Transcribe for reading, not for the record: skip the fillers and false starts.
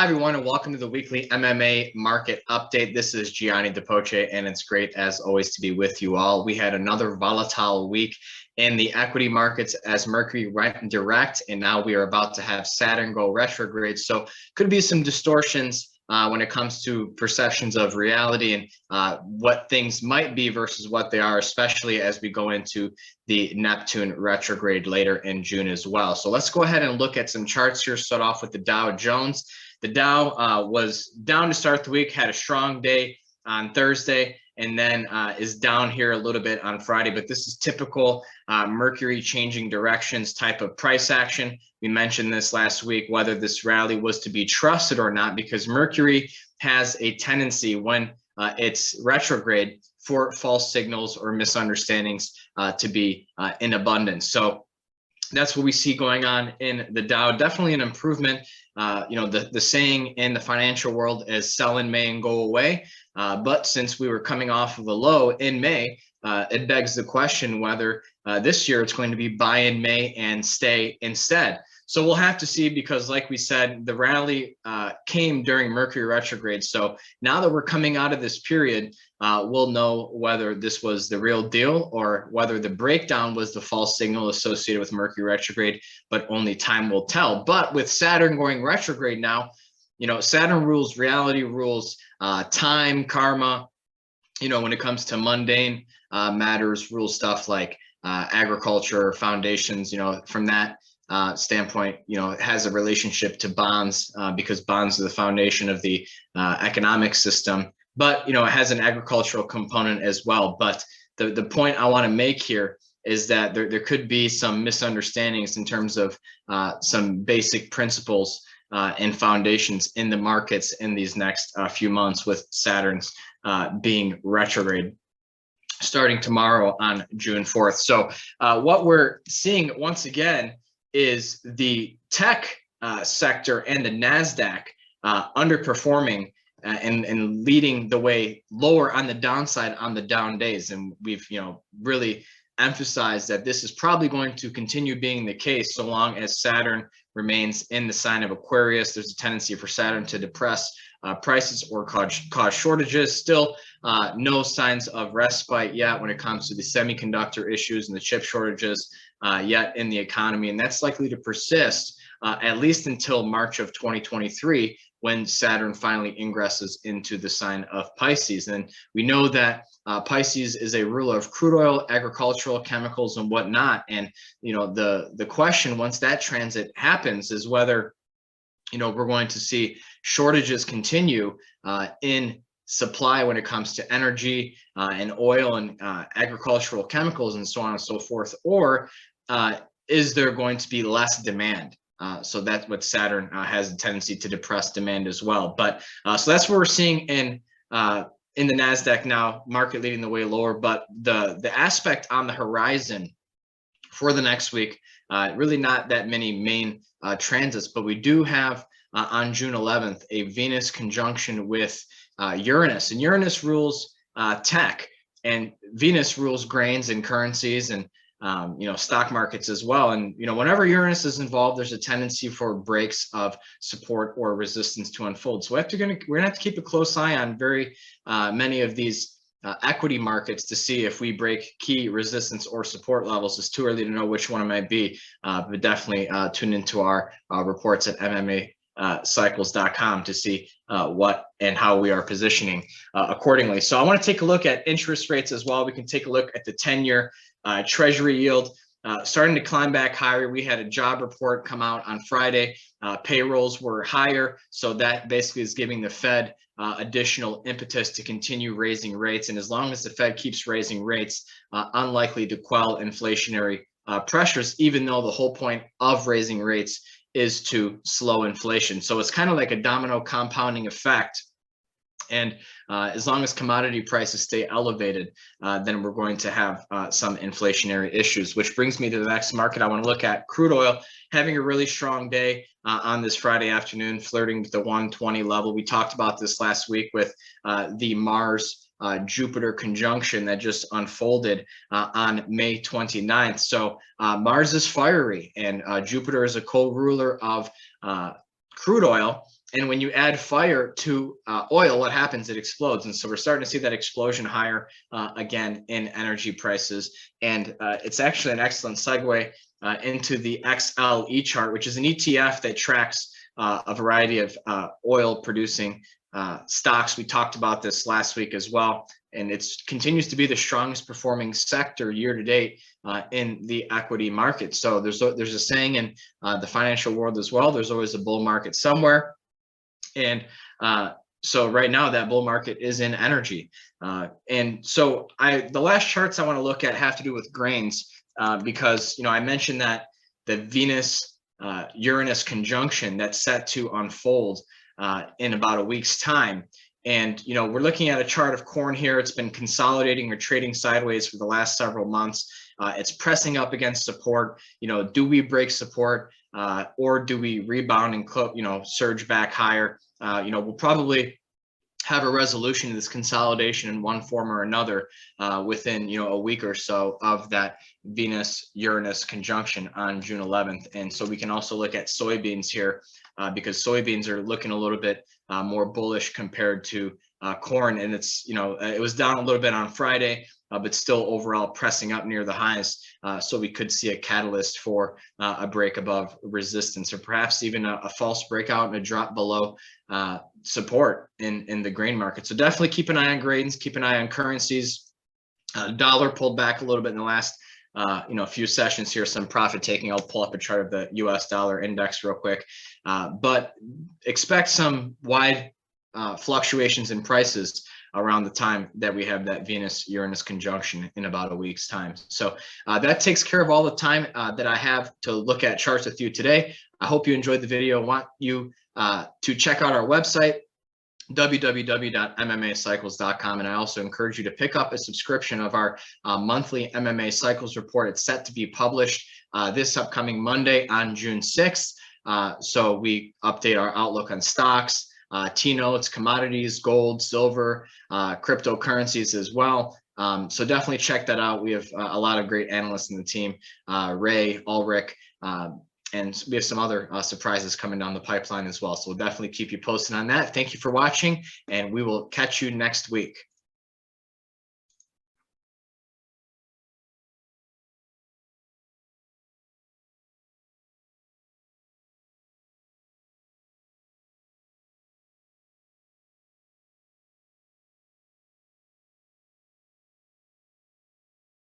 Hi, everyone, and welcome to the weekly MMA market update. This is Gianni DePoce, and it's great, as always, to be with you all. We had another volatile week in the equity markets as Mercury went direct, and now we are about to have Saturn go retrograde. So could be some distortions when it comes to perceptions of reality and what things might be versus what they are, especially as we go into the Neptune retrograde later in June as well. So let's go ahead and look at some charts here. Start off with the Dow Jones. The Dow was down to start the week, had a strong day on Thursday, and then is down here a little bit on Friday. But this is typical Mercury changing directions type of price action. We mentioned this last week, whether this rally was to be trusted or not, because Mercury has a tendency when it's retrograde for false signals or misunderstandings to be in abundance. So that's what we see going on in the Dow. Definitely an improvement. The saying in the financial world is sell in May and go away. But since we were coming off of a low in May, it begs the question whether this year it's going to be buy in May and stay instead. So we'll have to see, because like we said, the rally came during Mercury retrograde. So now that we're coming out of this period, we'll know whether this was the real deal or whether the breakdown was the false signal associated with Mercury retrograde, but only time will tell. But with Saturn going retrograde now, Saturn rules, reality rules, time, karma, when it comes to mundane matters, rules stuff like agriculture, foundations, from that standpoint, it has a relationship to bonds because bonds are the foundation of the economic system. But, it has an agricultural component as well. But the point I want to make here is that there could be some misunderstandings in terms of some basic principles and foundations in the markets in these next few months, with Saturn's being retrograde starting tomorrow on June 4th. So what we're seeing once again is the tech sector and the NASDAQ underperforming and leading the way lower on the downside on the down days. And we've, really emphasized that this is probably going to continue being the case so long as Saturn remains in the sign of Aquarius. There's a tendency for Saturn to depress prices or cause shortages. Still no signs of respite yet when it comes to the semiconductor issues and the chip shortages yet in the economy. And that's likely to persist at least until March of 2023, when Saturn finally ingresses into the sign of Pisces. And we know that Pisces is a ruler of crude oil, agricultural, chemicals, and whatnot. And, the question once that transit happens is whether, we're going to see shortages continue in supply when it comes to energy and oil and agricultural chemicals and so on and so forth, or is there going to be less demand? So that's what Saturn has a tendency to depress demand as well. But so that's what we're seeing in the NASDAQ now, market leading the way lower. But the aspect on the horizon for the next week, really not that many main transits, but we do have on June 11th a Venus conjunction with Uranus, and Uranus rules tech, and Venus rules grains and currencies and stock markets as well. And whenever Uranus is involved, there's a tendency for breaks of support or resistance to unfold. So we're gonna have to keep a close eye on very many of these equity markets to see if we break key resistance or support levels. It's too early to know which one it might be, but definitely tune into our reports at MMAcycles.com to see what and how we are positioning accordingly. So I want to take a look at interest rates as well. We can take a look at the 10-year Treasury yield starting to climb back higher. We had a job report come out on Friday. Payrolls were higher, so that basically is giving the Fed additional impetus to continue raising rates. And as long as the Fed keeps raising rates, unlikely to quell inflationary pressures, even though the whole point of raising rates is to slow inflation. So it's kind of like a domino compounding effect. And as long as commodity prices stay elevated, then we're going to have some inflationary issues, which brings me to the next market I want to look at. Crude oil having a really strong day on this Friday afternoon, flirting with the 120 level. We talked about this last week with the Mars Jupiter conjunction that just unfolded on May 29th. So Mars is fiery, and Jupiter is a co-ruler of crude oil. And when you add fire to oil, what happens? It explodes. And so we're starting to see that explosion higher again in energy prices. And it's actually an excellent segue into the XLE chart, which is an ETF that tracks a variety of oil producing stocks. We talked about this last week as well. And it continues to be the strongest performing sector year to date in the equity market. So there's a saying in the financial world as well, there's always a bull market somewhere. And so right now that bull market is in energy. And so the last charts I want to look at have to do with grains because, I mentioned that the Venus Uranus conjunction that's set to unfold in about a week's time. And, we're looking at a chart of corn here. It's been consolidating or trading sideways for the last several months. It's pressing up against support. Do we break support or do we rebound and surge back higher? We'll probably have a resolution to this consolidation in one form or another within a week or so of that Venus-Uranus conjunction on June 11th. And so we can also look at soybeans here because soybeans are looking a little bit more bullish compared to corn. And it's, it was down a little bit on Friday, but still overall pressing up near the highs. So we could see a catalyst for a break above resistance, or perhaps even a false breakout and a drop below support in the grain market. So definitely keep an eye on grains, keep an eye on currencies. Dollar pulled back a little bit in the last few sessions here, some profit taking. I'll pull up a chart of the US dollar index real quick, but expect some wide fluctuations in prices around the time that we have that Venus-Uranus conjunction in about a week's time. So that takes care of all the time that I have to look at charts with you today. I hope you enjoyed the video. I want you to check out our website, www.mmacycles.com. And I also encourage you to pick up a subscription of our monthly MMA Cycles report. It's set to be published this upcoming Monday on June 6th. So we update our outlook on stocks, T-notes, commodities, gold, silver, cryptocurrencies as well. So definitely check that out. We have a lot of great analysts in the team, Ray, Ulrich, and we have some other surprises coming down the pipeline as well. So we'll definitely keep you posted on that. Thank you for watching, and we will catch you next week.